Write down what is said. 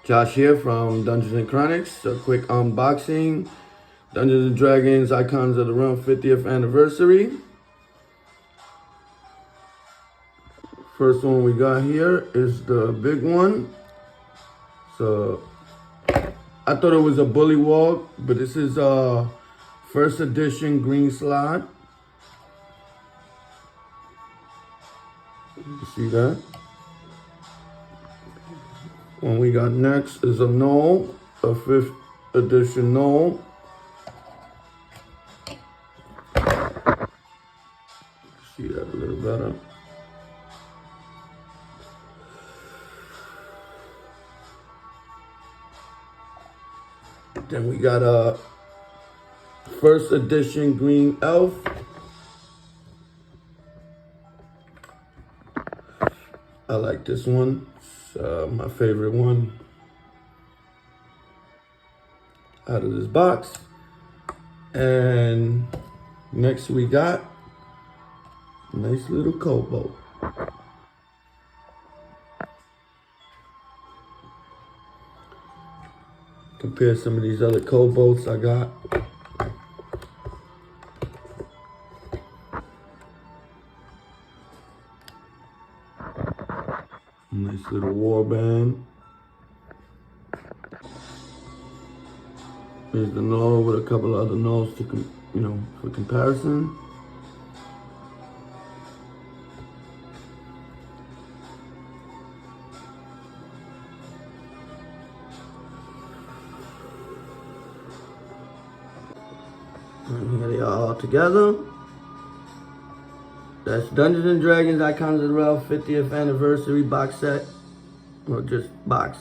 Josh here from Dungeons and Chronics. A quick unboxing. Dungeons and Dragons Icons of the Realm 50th anniversary. First one we got here is the big one. So I thought it was a Bullywog, but this is a first edition green slot. You see that? One we got next is a Gnoll, a 5th edition Gnoll. See that a little better. Then we got a 1st edition green elf. I like this one. It's my favorite one out of this box. And next we got a nice little kobold. Compare some of these other kobolds I got. Nice little warband. Here's the Gnoll with a couple of other Gnolls to, for comparison. And here they are all together. That's Dungeons and Dragons Icons of the Realm 50th anniversary box set. Or just box.